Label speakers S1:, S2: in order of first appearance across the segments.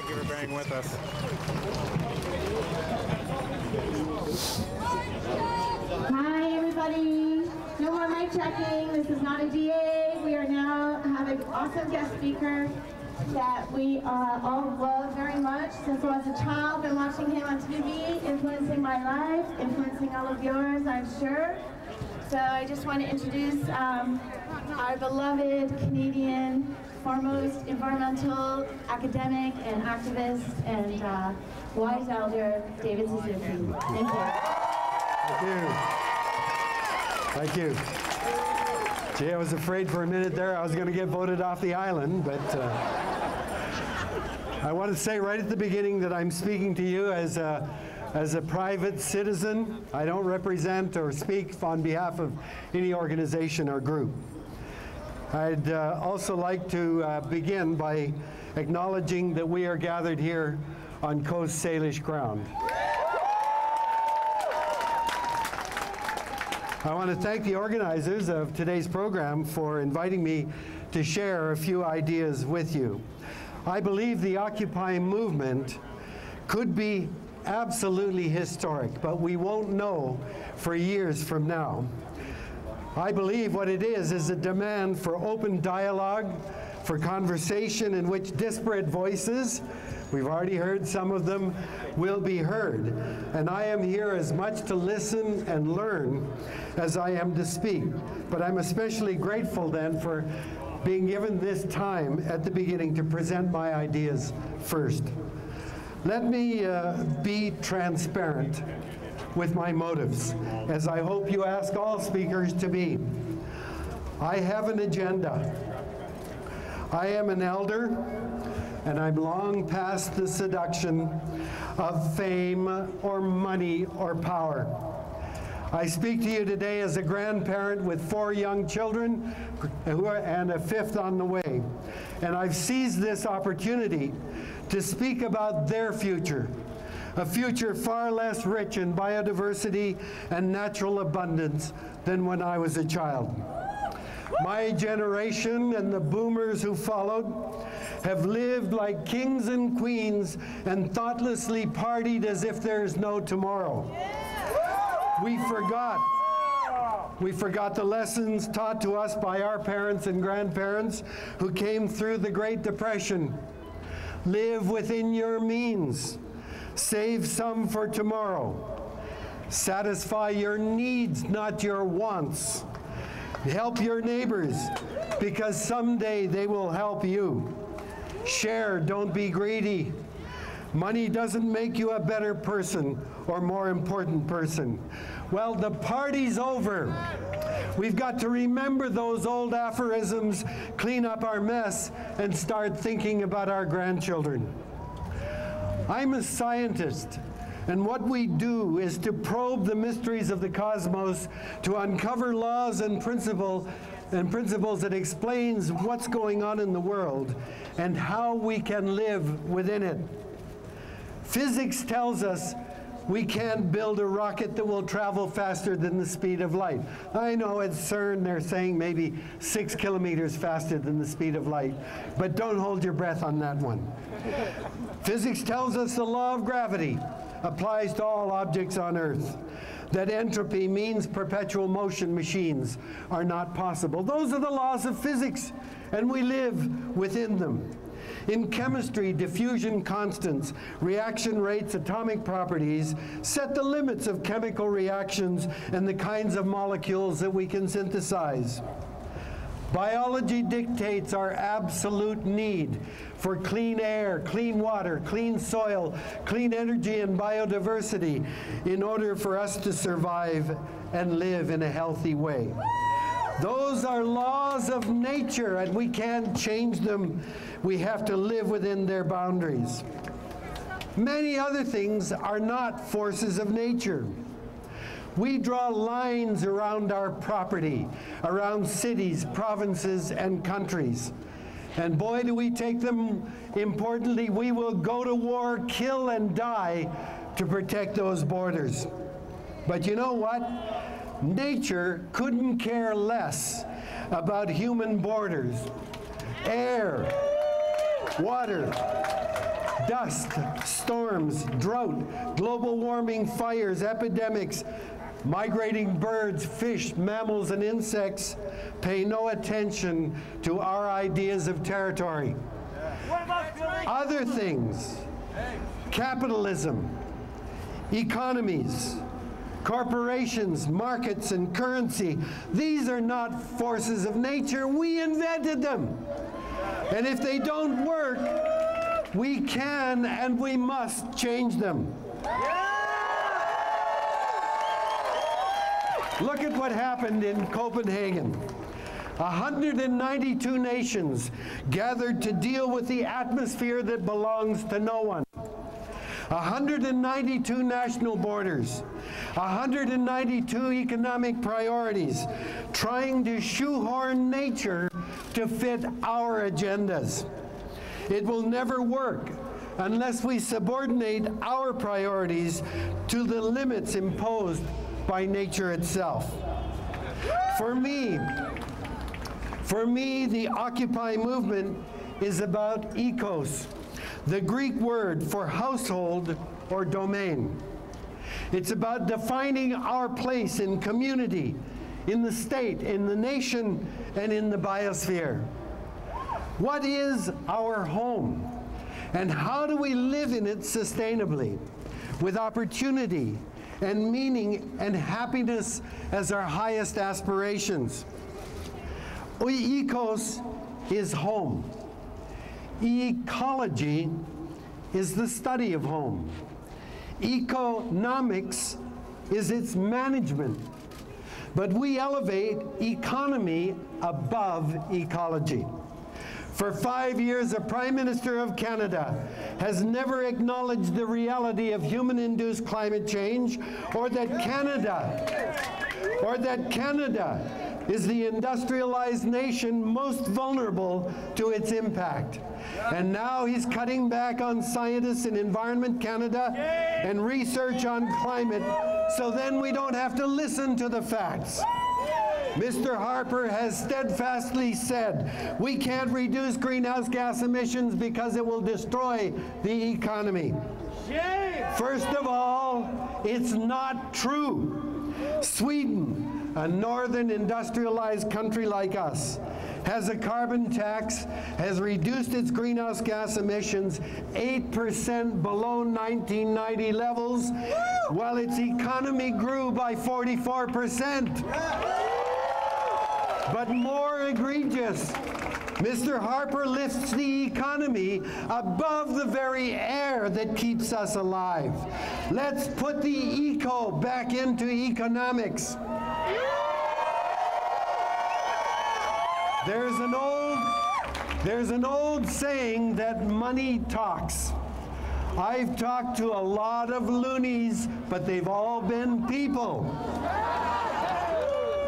S1: Thank you for bearing with us.
S2: Hi, everybody. No more mic checking. This is not a GA. We are now having an awesome guest speaker that we all love very much. Since I was a child, been watching him on TV, influencing my life, influencing all of yours, I'm sure. So I just want to introduce our beloved Canadian foremost environmental academic and activist and wise elder, David Suzuki. Thank you.
S3: Thank you. Gee, I was afraid for a minute there I was going to get voted off the island, but I want to say right at the beginning that I'm speaking to you as a private citizen. I don't represent or speak on behalf of any organization or group. I'd also like to begin by acknowledging that we are gathered here on Coast Salish ground. I want to thank the organizers of today's program for inviting me to share a few ideas with you. I believe the Occupy movement could be absolutely historic, but we won't know for years from now. I believe what it is a demand for open dialogue, for conversation in which disparate voices, we've already heard some of them, will be heard. And I am here as much to listen and learn as I am to speak. But I'm especially grateful then for being given this time at the beginning to present my ideas first. Let me be transparent with my motives, as I hope you ask all speakers to be. I have an agenda. I am an elder, and I'm long past the seduction of fame or money or power. I speak to you today as a grandparent with 4 young children and a 5th on the way. And I've seized this opportunity to speak about their future, a future far less rich in biodiversity and natural abundance than when I was a child. My generation and the boomers who followed have lived like kings and queens and thoughtlessly partied as if there's no tomorrow. We forgot the lessons taught to us by our parents and grandparents who came through the Great Depression. Live within your means. Save some for tomorrow. Satisfy your needs, not your wants. Help your neighbors, because someday they will help you. Share, don't be greedy. Money doesn't make you a better person or more important person. Well, the party's over. We've got to remember those old aphorisms, clean up our mess, and start thinking about our grandchildren. I'm a scientist, and what we do is to probe the mysteries of the cosmos, to uncover laws and principles that explains what's going on in the world and how we can live within it. Physics tells us we can't build a rocket that will travel faster than the speed of light. I know at CERN they're saying maybe 6 kilometers faster than the speed of light, but don't hold your breath on that one. Physics tells us the law of gravity applies to all objects on Earth, that entropy means perpetual motion machines are not possible. Those are the laws of physics, and we live within them. In chemistry, diffusion constants, reaction rates, atomic properties set the limits of chemical reactions and the kinds of molecules that we can synthesize. Biology dictates our absolute need for clean air, clean water, clean soil, clean energy, and biodiversity in order for us to survive and live in a healthy way. Those are laws of nature, and we can't change them. We have to live within their boundaries. Many other things are not forces of nature. We draw lines around our property, around cities, provinces, and countries. And boy, do we take them importantly. We will go to war, kill, and die to protect those borders. But you know what? Nature couldn't care less about human borders. Air, water, Dust, storms, drought, global warming, fires, epidemics, migrating birds, fish, mammals, and insects pay no attention to our ideas of territory. Other things, capitalism, economies, corporations, markets, and currency, these are not forces of nature. We invented them. And if they don't work, we can and we must change them. Look at what happened in Copenhagen. 192 nations gathered to deal with the atmosphere that belongs to no one. 192 national borders, 192 economic priorities, trying to shoehorn nature to fit our agendas. It will never work unless we subordinate our priorities to the limits imposed by nature itself. For me, the Occupy movement is about ecos, the Greek word for household or domain. It's about defining our place in community, in the state, in the nation, and in the biosphere. What is our home? And how do we live in it sustainably, with opportunity and meaning and happiness as our highest aspirations? Ecos is home. Ecology is the study of home. Economics is its management. But we elevate economy above ecology. For 5 years, a Prime Minister of Canada has never acknowledged the reality of human-induced climate change, or that Canada is the industrialized nation most vulnerable to its impact. And now he's cutting back on scientists in Environment Canada and research on climate, so then we don't have to listen to the facts. Mr. Harper has steadfastly said we can't reduce greenhouse gas emissions because it will destroy the economy. First of all, it's not true. Sweden, a northern industrialized country like us, has a carbon tax, has reduced its greenhouse gas emissions 8% below 1990 levels, while its economy grew by 44%. But more egregious, Mr. Harper lifts the economy above the very air that keeps us alive. Let's put the eco back into economics. There's an old saying that money talks. I've talked to a lot of loonies, but they've all been people.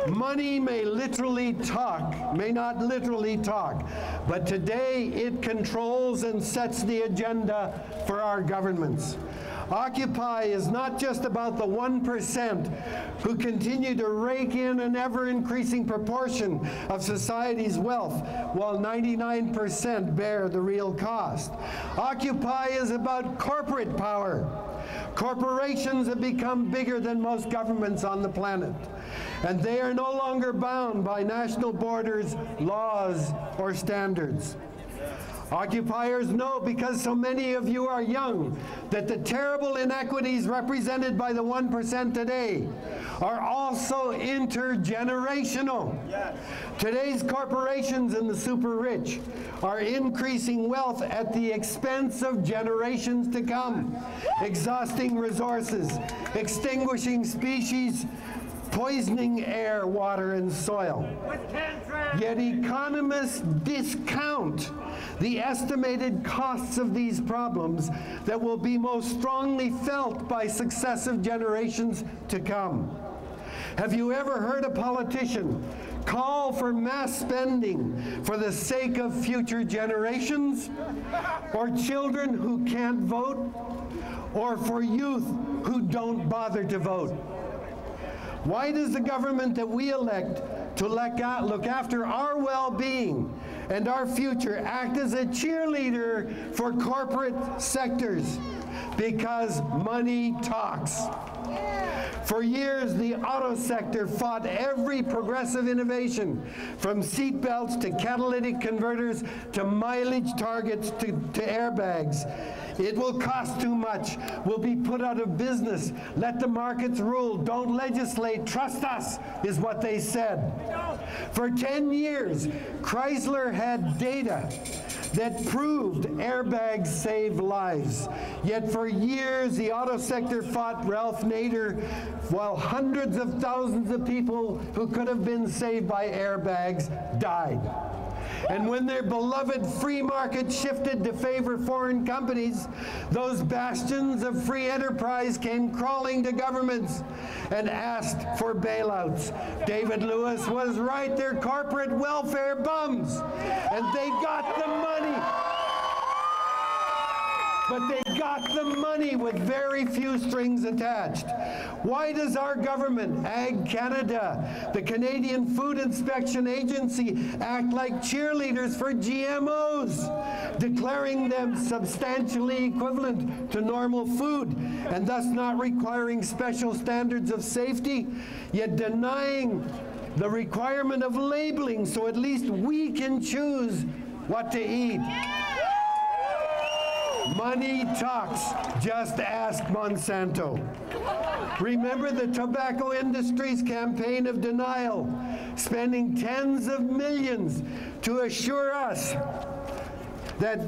S3: Money may literally talk, may not literally talk, but today it controls and sets the agenda for our governments. Occupy is not just about the 1% who continue to rake in an ever-increasing proportion of society's wealth, while 99% bear the real cost. Occupy is about corporate power. Corporations have become bigger than most governments on the planet, and they are no longer bound by national borders, laws, or standards. Occupiers know, because so many of you are young, that the terrible inequities represented by the 1% today are also intergenerational. Today's corporations and the super rich are increasing wealth at the expense of generations to come, exhausting resources, extinguishing species, poisoning air, water, and soil. Yet economists discount the estimated costs of these problems that will be most strongly felt by successive generations to come. Have you ever heard a politician call for mass spending for the sake of future generations, or children who can't vote, or for youth who don't bother to vote? Why does the government that we elect to look after our well-being and our future act as a cheerleader for corporate sectors, because money talks. For years, the auto sector fought every progressive innovation, from seat belts to catalytic converters to mileage targets to airbags. It will cost too much. We'll be put out of business. Let the markets rule. Don't legislate. Trust us, is what they said. For 10 years, Chrysler had data that proved airbags save lives. Yet for years, the auto sector fought Ralph Nader, while hundreds of thousands of people who could have been saved by airbags died. And when their beloved free market shifted to favor foreign companies, those bastions of free enterprise came crawling to governments and asked for bailouts. David Lewis was right, they're corporate welfare bums, and they got the money. But they got the money with very few strings attached. Why does our government, Ag Canada, the Canadian Food Inspection Agency, act like cheerleaders for GMOs, declaring them substantially equivalent to normal food, and thus not requiring special standards of safety, yet denying the requirement of labeling so at least we can choose what to eat? Money talks. Just ask Monsanto. Remember the tobacco industry's campaign of denial, spending tens of millions to assure us that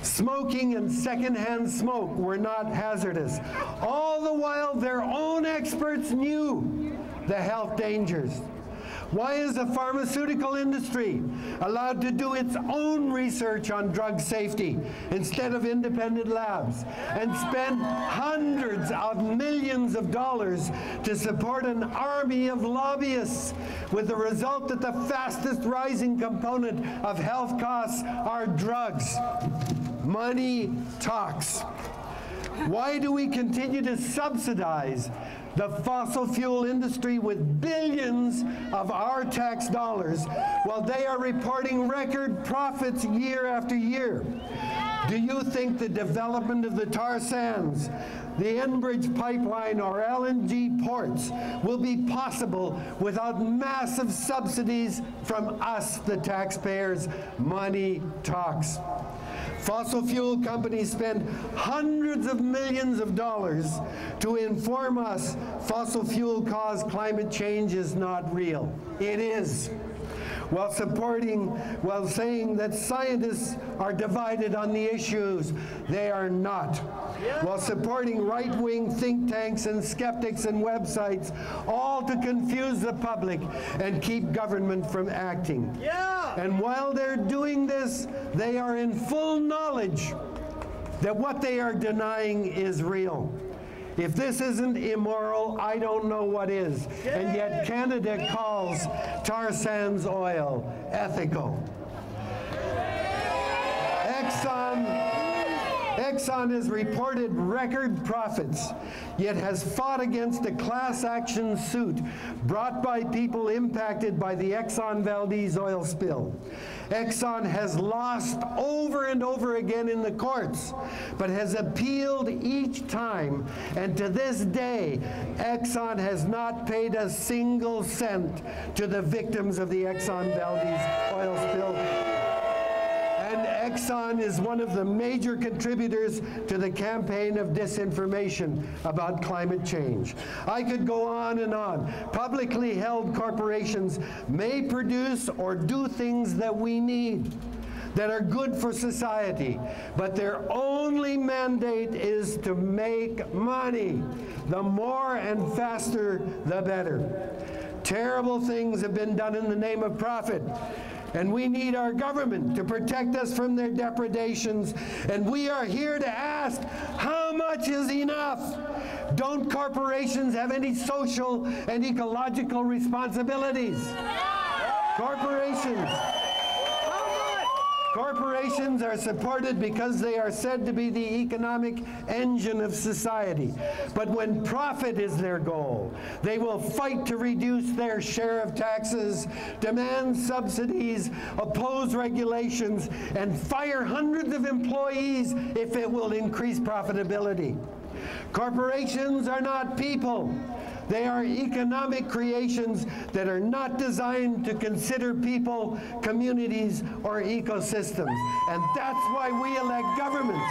S3: smoking and secondhand smoke were not hazardous. All the while, their own experts knew the health dangers. Why is the pharmaceutical industry allowed to do its own research on drug safety instead of independent labs, and spend hundreds of millions of dollars to support an army of lobbyists, with the result that the fastest rising component of health costs are drugs? Money talks. Why do we continue to subsidize the fossil fuel industry with billions of our tax dollars while they are reporting record profits year after year? Do you think the development of the tar sands, the Enbridge pipeline, or LNG ports will be possible without massive subsidies from us, the taxpayers? Money talks. Fossil fuel companies spend hundreds of millions of dollars to inform us fossil fuel caused climate change is not real. It is. While saying that scientists are divided on the issues, they are not. While supporting right-wing think tanks and skeptics and websites, all to confuse the public and keep government from acting. And while they're doing this, they are in full knowledge that what they are denying is real. If this isn't immoral, I don't know what is. And yet Canada calls tar sands oil ethical. Exxon has reported record profits, yet has fought against a class action suit brought by people impacted by the Exxon Valdez oil spill. Exxon has lost over and over again in the courts, but has appealed each time, and to this day, Exxon has not paid a single cent to the victims of the Exxon Valdez oil spill. And Exxon is one of the major contributors to the campaign of disinformation about climate change. I could go on and on. Publicly held corporations may produce or do things that we need, that are good for society, but their only mandate is to make money. The more and faster, the better. Terrible things have been done in the name of profit. And we need our government to protect us from their depredations. And we are here to ask, how much is enough? Don't corporations have any social and ecological responsibilities? Corporations are supported because they are said to be the economic engine of society. But when profit is their goal, they will fight to reduce their share of taxes, demand subsidies, oppose regulations, and fire hundreds of employees if it will increase profitability. Corporations are not people. They are economic creations that are not designed to consider people, communities, or ecosystems. And that's why we elect governments.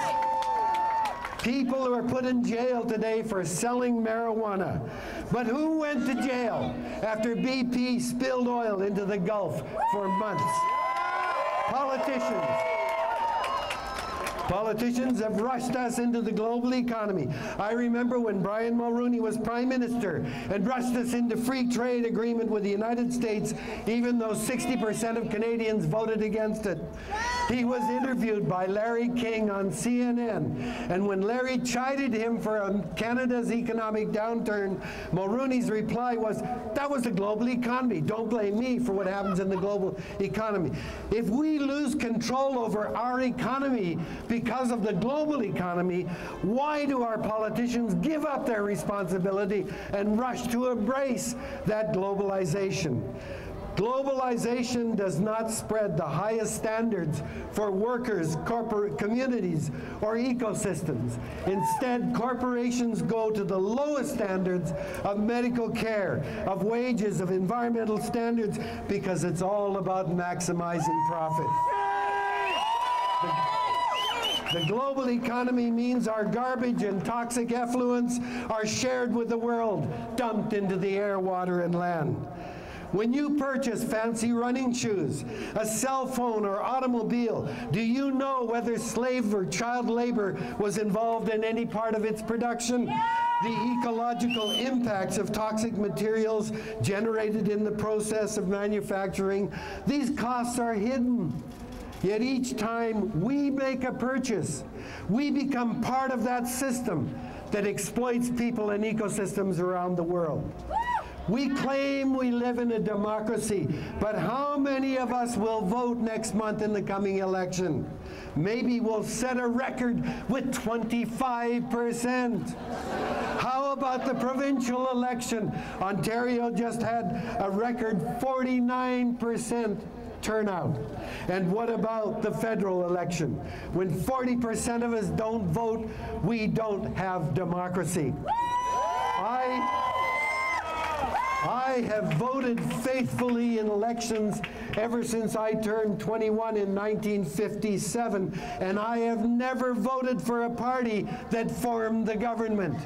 S3: People are put in jail today for selling marijuana. But who went to jail after BP spilled oil into the Gulf for months? Politicians. Politicians have rushed us into the global economy. I remember when Brian Mulroney was Prime Minister and rushed us into free trade agreement with the United States, even though 60% of Canadians voted against it. He was interviewed by Larry King on CNN, and when Larry chided him for Canada's economic downturn, Mulroney's reply was, "That was the global economy. Don't blame me for what happens in the global economy." If we lose control over our economy because of the global economy, why do our politicians give up their responsibility and rush to embrace that globalization? Globalization does not spread the highest standards for workers, corporate communities, or ecosystems. Instead, corporations go to the lowest standards of medical care, of wages, of environmental standards, because it's all about maximizing profit. The global economy means our garbage and toxic effluents are shared with the world, dumped into the air, water, and land. When you purchase fancy running shoes, a cell phone, or automobile, do you know whether slave or child labor was involved in any part of its production? The ecological impacts of toxic materials generated in the process of manufacturing, these costs are hidden. Yet each time we make a purchase, we become part of that system that exploits people and ecosystems around the world. We claim we live in a democracy, but how many of us will vote next month in the coming election? Maybe we'll set a record with 25%. How about the provincial election? Ontario just had a record 49% turnout. And what about the federal election? When 40% of us don't vote, we don't have democracy. I have voted faithfully in elections ever since I turned 21 in 1957, and I have never voted for a party that formed the government.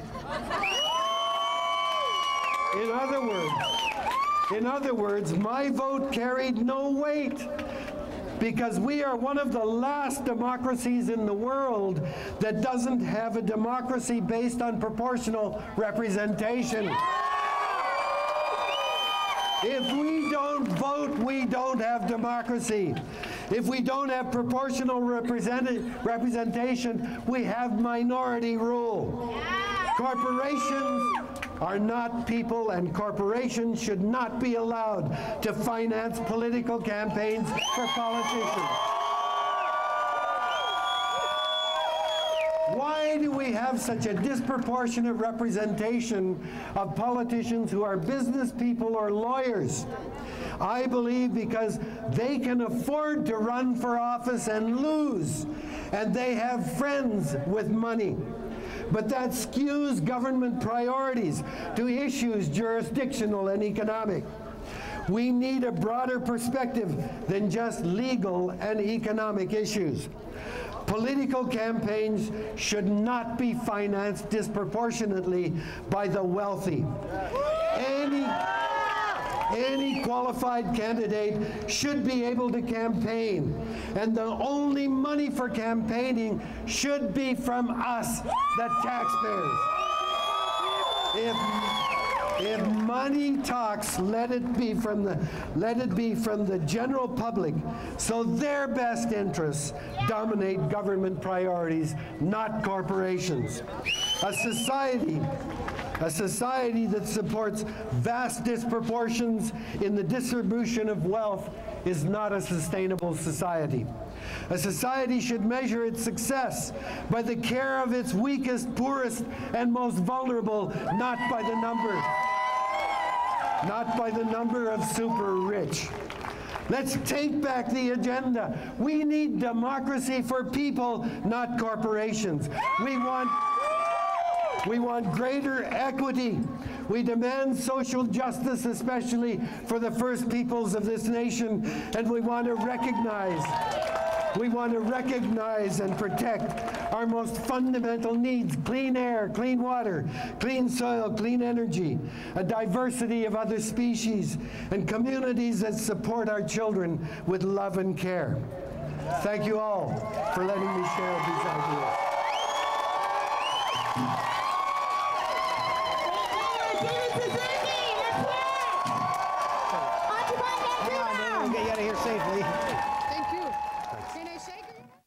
S3: In other words, my vote carried no weight, because we are one of the last democracies in the world that doesn't have a democracy based on proportional representation. If we don't vote, we don't have democracy. If we don't have proportional representation, we have minority rule. Corporations are not people, and corporations should not be allowed to finance political campaigns for politicians. Why do we have such a disproportionate representation of politicians who are business people or lawyers? I believe because they can afford to run for office and lose, and they have friends with money. But that skews government priorities to issues jurisdictional and economic. We need a broader perspective than just legal and economic issues. Political campaigns should not be financed disproportionately by the wealthy. Any qualified candidate should be able to campaign, and the only money for campaigning should be from us, the taxpayers. If money talks, let it be from the general public, so their best interests dominate government priorities, not corporations. A society that supports vast disproportions in the distribution of wealth is not a sustainable society. A society should measure its success by the care of its weakest, poorest, and most vulnerable, not by the number of super rich. Let's take back the agenda. We need democracy for people, not corporations. We want greater equity. We demand social justice, especially for the first peoples of this nation, and we want to recognize and protect our most fundamental needs: clean air, clean water, clean soil, clean energy, a diversity of other species, and communities that support our children with love and care. Thank you all for letting me share these ideas.